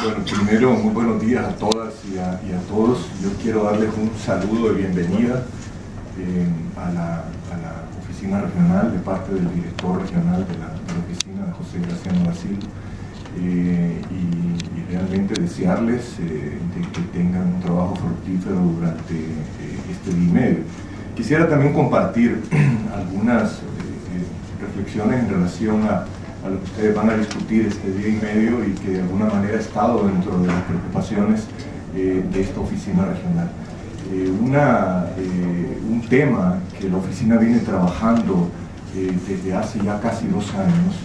Bueno, primero, muy buenos días a todas y a todos. Yo quiero darles un saludo de bienvenida a la oficina regional de parte del director regional de la oficina, de José Graciano Basil, y realmente desearles de que tengan un trabajo fructífero durante este día y medio. Quisiera también compartir algunas reflexiones en relación a lo que ustedes van a discutir este día y medio y que de alguna manera ha estado dentro de las preocupaciones de esta oficina regional. Un tema que la oficina viene trabajando desde hace ya casi 2 años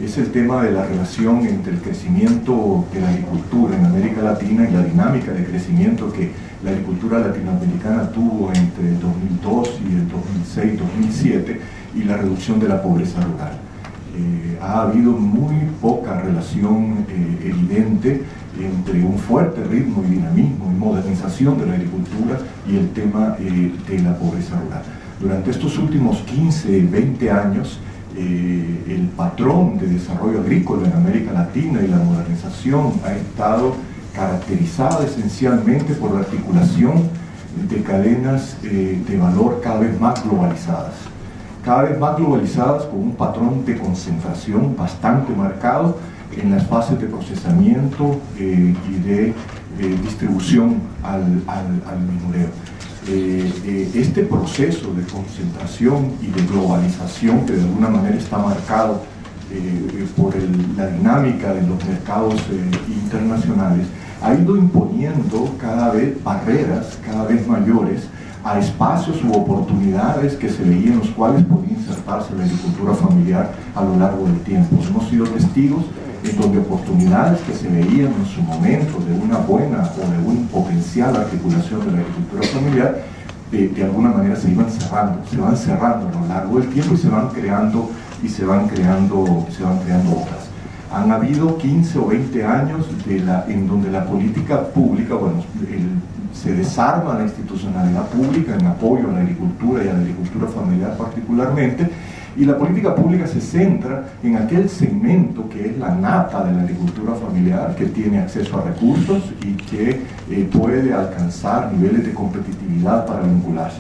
es el tema de la relación entre el crecimiento de la agricultura en América Latina y la dinámica de crecimiento que la agricultura latinoamericana tuvo entre el 2002 y el 2006-2007 y la reducción de la pobreza rural. Ha habido muy poca relación evidente entre un fuerte ritmo y dinamismo y modernización de la agricultura y el tema de la pobreza rural. Durante estos últimos 15, 20 años, el patrón de desarrollo agrícola en América Latina y la modernización ha estado caracterizada esencialmente por la articulación de cadenas de valor cada vez más globalizadas. Con un patrón de concentración bastante marcado en las fases de procesamiento y de distribución al menudeo. Este proceso de concentración y de globalización, que de alguna manera está marcado por la dinámica de los mercados internacionales, ha ido imponiendo cada vez barreras cada vez mayores a espacios u oportunidades que se veían, los cuales podía insertarse la agricultura familiar a lo largo del tiempo. Hemos sido testigos en donde oportunidades que se veían en su momento de una buena o de una potencial articulación de la agricultura familiar, de alguna manera se van cerrando a lo largo del tiempo y se van creando otras. Han habido 15 o 20 años en donde la política pública, se desarma la institucionalidad pública en apoyo a la agricultura y a la agricultura familiar particularmente, y la política pública se centra en aquel segmento que es la nata de la agricultura familiar, que tiene acceso a recursos y que puede alcanzar niveles de competitividad para vincularse.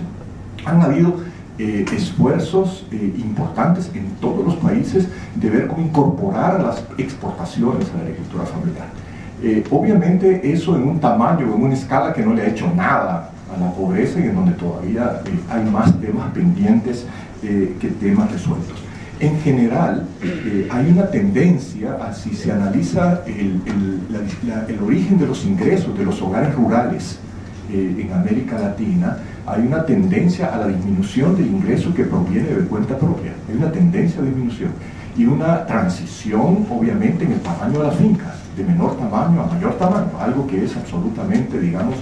Han habido esfuerzos importantes en todos los países de ver cómo incorporar las exportaciones a la agricultura familiar. Obviamente eso en un tamaño, en una escala que no le ha hecho nada a la pobreza y en donde todavía hay más temas pendientes que temas resueltos. En general, hay una tendencia, si se analiza el origen de los ingresos de los hogares rurales en América Latina, hay una tendencia a la disminución del ingreso que proviene de cuenta propia. Hay una tendencia a disminución y una transición, obviamente, en el tamaño de las fincas, de menor tamaño a mayor tamaño, algo que es absolutamente, digamos,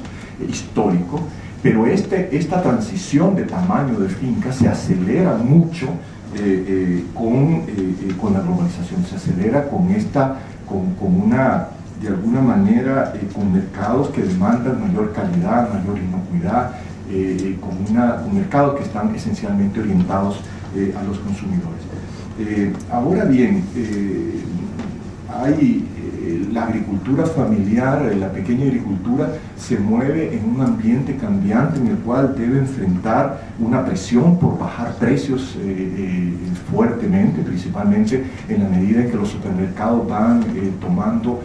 histórico, pero esta transición de tamaño de fincas se acelera mucho con la globalización, se acelera de alguna manera, con mercados que demandan mayor calidad, mayor inocuidad, con mercados que están esencialmente orientados a los consumidores. Ahora bien, la agricultura familiar, la pequeña agricultura, se mueve en un ambiente cambiante en el cual debe enfrentar una presión por bajar precios fuertemente, principalmente en la medida en que los supermercados van tomando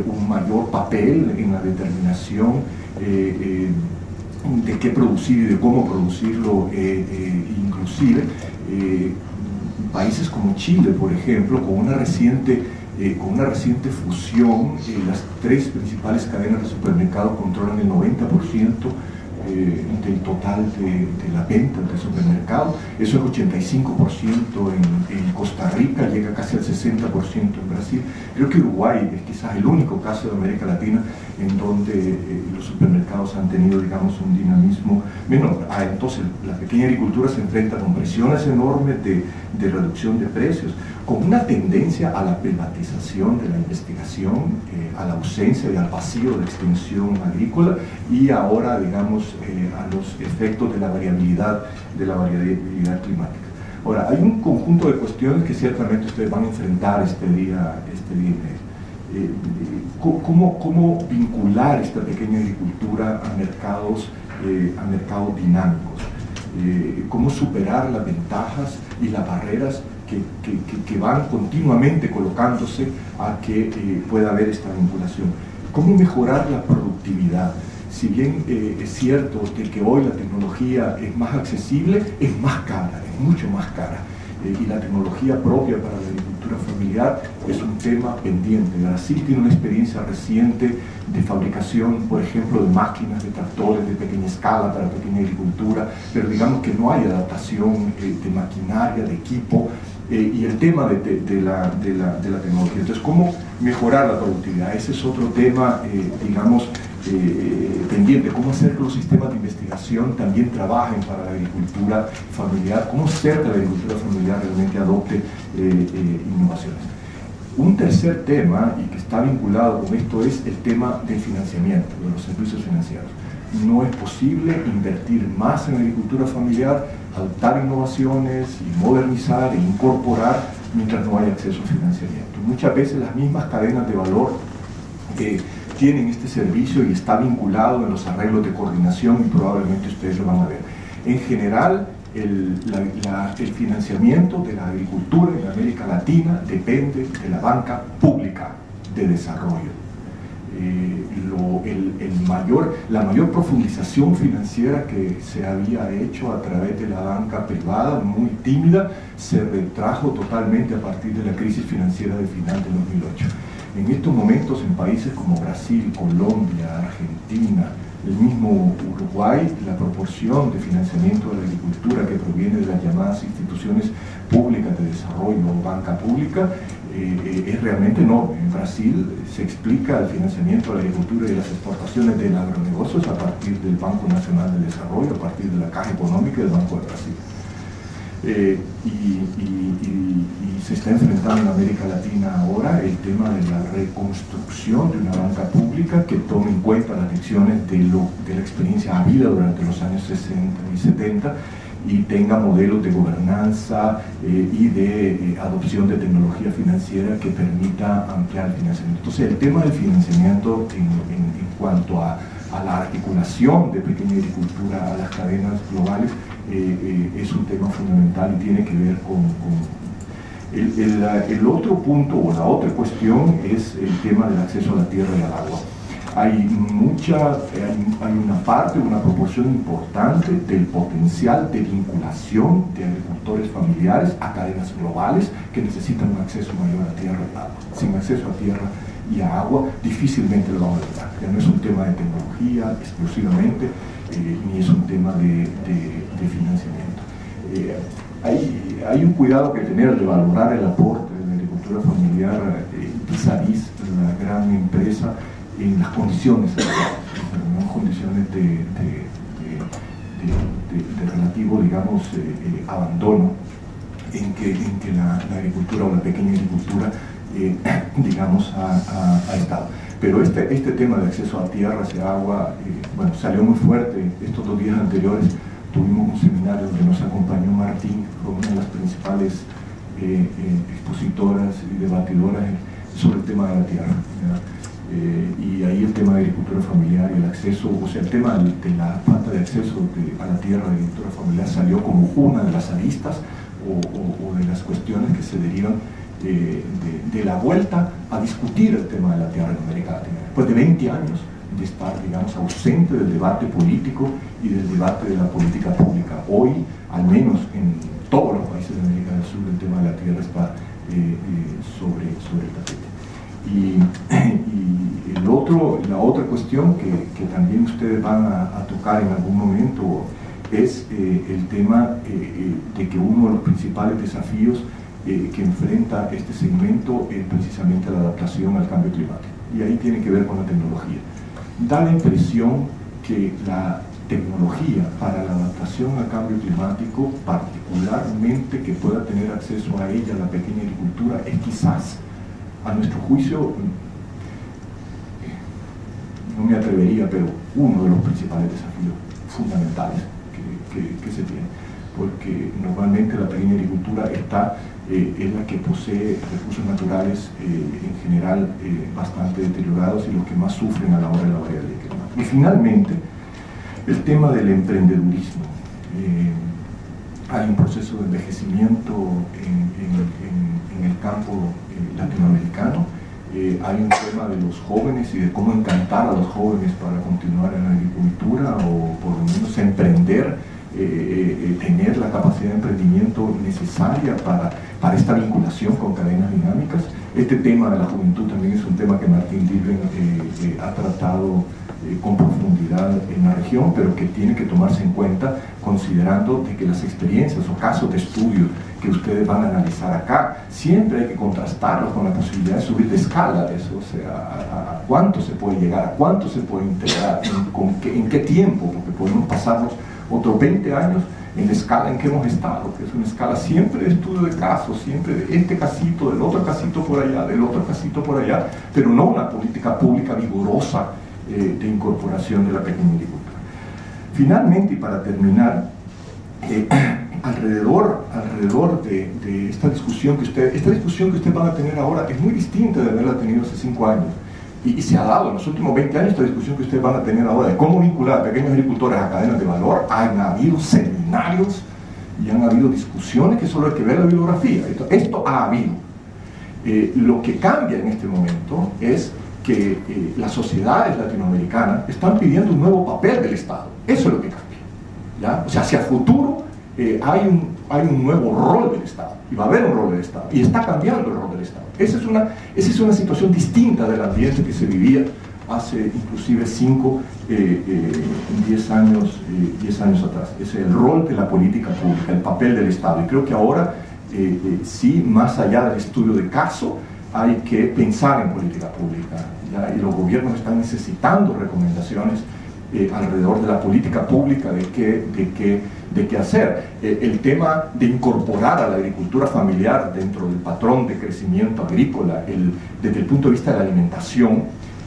un mayor papel en la determinación de qué producir y de cómo producirlo, inclusive países como Chile, por ejemplo, con una reciente fusión, las 3 principales cadenas de supermercados controlan el 90% del total de la venta del supermercado. Eso es 85% en Costa Rica, llega casi al 60% en Brasil. Creo que Uruguay es quizás el único caso de América Latina en donde los supermercados han tenido, digamos, un dinamismo menor. Entonces la pequeña agricultura se enfrenta con presiones enormes de reducción de precios, con una tendencia a la privatización de la investigación, a la ausencia y al vacío de extensión agrícola y ahora, digamos, a los efectos de la variabilidad climática. Ahora, hay un conjunto de cuestiones que ciertamente ustedes van a enfrentar este día y medio. ¿Cómo vincular esta pequeña agricultura a mercados dinámicos? ¿Cómo superar las ventajas y las barreras que van continuamente colocándose a que pueda haber esta vinculación? ¿Cómo mejorar la productividad? Si bien es cierto de que hoy la tecnología es más accesible, es más cara, es mucho más cara. Y la tecnología propia para la agricultura familiar es un tema pendiente. Brasil tiene una experiencia reciente de fabricación, por ejemplo, de máquinas, de tractores de pequeña escala para pequeña agricultura, pero digamos que no hay adaptación de maquinaria, de equipo, y el tema de la tecnología. Entonces, ¿cómo mejorar la productividad? Ese es otro tema, digamos, pendiente. ¿Cómo hacer que los sistemas de investigación también trabajen para la agricultura familiar? ¿Cómo hacer que la agricultura familiar realmente adopte innovaciones? Un tercer tema, y que está vinculado con esto, es el tema del financiamiento, de los servicios financieros. No es posible invertir más en agricultura familiar, adoptar innovaciones y modernizar e incorporar mientras no haya acceso a financiamiento. Muchas veces las mismas cadenas de valor tienen este servicio y está vinculado en los arreglos de coordinación, y probablemente ustedes lo van a ver. En general, el financiamiento de la agricultura en América Latina depende de la banca pública de desarrollo. La mayor profundización financiera que se había hecho a través de la banca privada, muy tímida, se retrajo totalmente a partir de la crisis financiera del final de 2008. En estos momentos, en países como Brasil, Colombia, Argentina, el mismo Uruguay, la proporción de financiamiento de la agricultura que proviene de las llamadas instituciones públicas de desarrollo o banca pública es realmente enorme. En Brasil se explica el financiamiento de la agricultura y de las exportaciones del agronegocios a partir del Banco Nacional de Desarrollo, a partir de la Caja Económica y del Banco de Brasil. Y se está enfrentando en América Latina ahora el tema de la reconstrucción de una banca pública que tome en cuenta las lecciones de la experiencia habida durante los años 60 y 70 y tenga modelos de gobernanza y de adopción de tecnología financiera que permita ampliar el financiamiento. Entonces, el tema del financiamiento en cuanto a la articulación de pequeña agricultura a las cadenas globales es un tema fundamental y tiene que ver con el otro punto o la otra cuestión es el tema del acceso a la tierra y al agua. Hay una parte, una proporción importante del potencial de vinculación de agricultores familiares a cadenas globales que necesitan un acceso mayor a tierra y agua. Sin acceso a tierra y a agua difícilmente lo vamos a lograr. Ya no es un tema de tecnología exclusivamente, ni es un tema de financiamiento. Hay un cuidado que tener de valorar el aporte de la agricultura familiar vis-a-vis la gran empresa en las condiciones actuales, en las condiciones de relativo, digamos, abandono en que la agricultura o la pequeña agricultura digamos, ha estado. Pero este tema de acceso a tierras y agua, bueno, salió muy fuerte. Estos 2 días anteriores tuvimos un seminario donde nos acompañó Martín, fue una de las principales expositoras y debatidoras sobre el tema de la tierra, ¿verdad? Y ahí el tema de agricultura familiar y el acceso, o sea, el tema de la falta de acceso a la tierra de agricultura familiar salió como una de las aristas o de las cuestiones que se derivan de la vuelta a discutir el tema de la tierra en América Latina. Después de 20 años de estar, digamos, ausente del debate político y del debate de la política pública. Hoy, al menos en todos los países de América del Sur, el tema de la tierra está sobre el tapete. Y la otra cuestión que también ustedes van a tocar en algún momento es el tema de que uno de los principales desafíos que enfrenta este segmento es precisamente la adaptación al cambio climático. Y ahí tiene que ver con la tecnología. Da la impresión que la tecnología para la adaptación al cambio climático, particularmente que pueda tener acceso a ella la pequeña agricultura, es quizás, a nuestro juicio, no me atrevería, pero uno de los principales desafíos fundamentales que se tiene. porque normalmente la pequeña agricultura es la que posee recursos naturales en general bastante deteriorados y los que más sufren a la hora de la variedad de clima. Y finalmente, el tema del emprendedurismo. Hay un proceso de envejecimiento en el campo latinoamericano. Hay un tema de los jóvenes y de cómo encantar a los jóvenes para continuar en la agricultura o por lo menos emprender, tener la capacidad de emprendimiento necesaria para esta vinculación con cadenas dinámicas. Este tema de la juventud también es un tema que Martín Lieben ha tratado con profundidad en la región, pero que tiene que tomarse en cuenta considerando de que las experiencias o casos de estudio que ustedes van a analizar acá, siempre hay que contrastarlos con la posibilidad de subir de escala eso, o sea, a cuánto se puede llegar, a cuánto se puede integrar, en qué tiempo, porque podemos pasarnos otros 20 años en la escala en que hemos estado, que es una escala siempre de estudio de casos, siempre de este casito, del otro casito por allá, del otro casito por allá, pero no una política pública vigorosa de incorporación de la pequeña agricultura. Finalmente, y para terminar, alrededor de esta discusión que ustedes van a tener ahora es muy distinta de haberla tenido hace 5 años. Y se ha dado en los últimos 20 años esta discusión que ustedes van a tener ahora de cómo vincular a pequeños agricultores a cadenas de valor. Han habido seminarios y han habido discusiones que solo hay que ver la bibliografía. Esto ha habido. Lo que cambia en este momento es que las sociedades latinoamericanas están pidiendo un nuevo papel del Estado. Eso es lo que cambia, ¿ya? O sea, hacia el futuro hay un nuevo rol del Estado, y va a haber un rol del Estado, y está cambiando el rol del Estado. Esa es una situación distinta del ambiente que se vivía hace inclusive 5, 10 años atrás. Es el rol de la política pública, el papel del Estado. Y creo que ahora, sí, más allá del estudio de caso, hay que pensar en política pública, ¿ya? Y los gobiernos están necesitando recomendaciones alrededor de la política pública de qué hacer. El tema de incorporar a la agricultura familiar dentro del patrón de crecimiento agrícola, desde el punto de vista de la alimentación,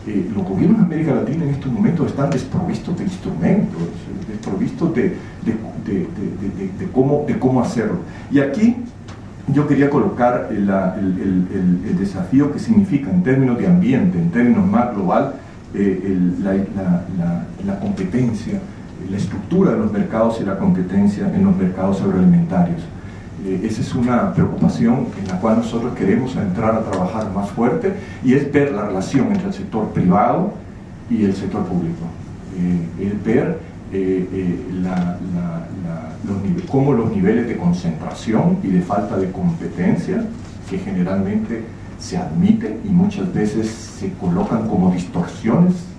los gobiernos de América Latina en estos momentos están desprovistos de instrumentos, desprovistos de cómo hacerlo. Y aquí yo quería colocar el desafío que significa en términos de ambiente, en términos más global, la competencia, la estructura de los mercados y la competencia en los mercados agroalimentarios. Esa es una preocupación en la cual nosotros queremos entrar a trabajar más fuerte, y es ver la relación entre el sector privado y el sector público. Es ver cómo los niveles de concentración y de falta de competencia, que generalmente se admiten y muchas veces se colocan como distorsiones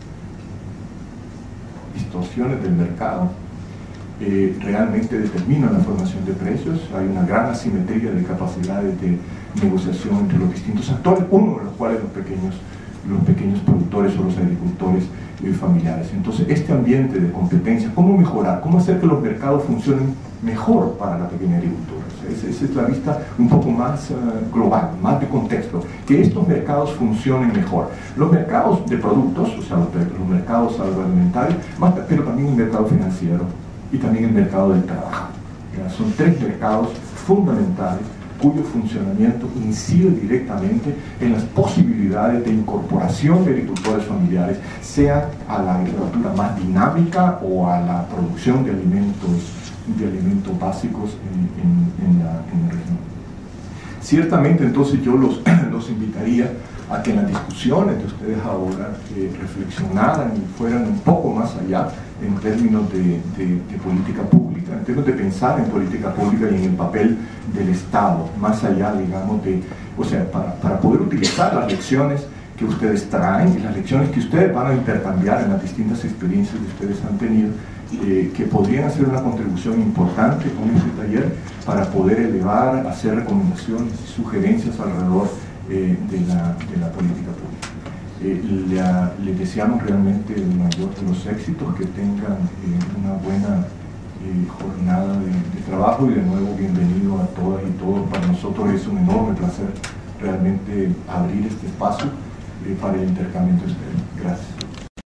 del mercado, realmente determinan la formación de precios. Hay una gran asimetría de capacidades de negociación entre los distintos actores, uno de los cuales los pequeños productores o los agricultores familiares. Entonces, este ambiente de competencia, ¿cómo mejorar? ¿Cómo hacer que los mercados funcionen mejor para la pequeña agricultura? Esa es la vista un poco más global, más de contexto, que estos mercados funcionen mejor. Los mercados de productos, o sea, los mercados agroalimentarios, pero también el mercado financiero y también el mercado del trabajo. Son 3 mercados fundamentales cuyo funcionamiento incide directamente en las posibilidades de incorporación de agricultores familiares, sea a la agricultura más dinámica o a la producción de alimentos básicos en la región. Ciertamente, entonces, yo los invitaría a que en las discusiones de ustedes ahora reflexionaran y fueran un poco más allá en términos de política pública, en términos de pensar en política pública y en el papel del Estado, más allá, digamos, o sea, para poder utilizar las lecciones que ustedes traen y las lecciones que ustedes van a intercambiar en las distintas experiencias que ustedes han tenido, que podrían hacer una contribución importante con este taller para poder elevar, hacer recomendaciones y sugerencias alrededor de la política pública. Les deseamos realmente el mayor de los éxitos, que tengan una buena jornada de trabajo, y de nuevo bienvenido a todas y todos. Para nosotros es un enorme placer realmente abrir este espacio para el intercambio entre ustedes. Gracias.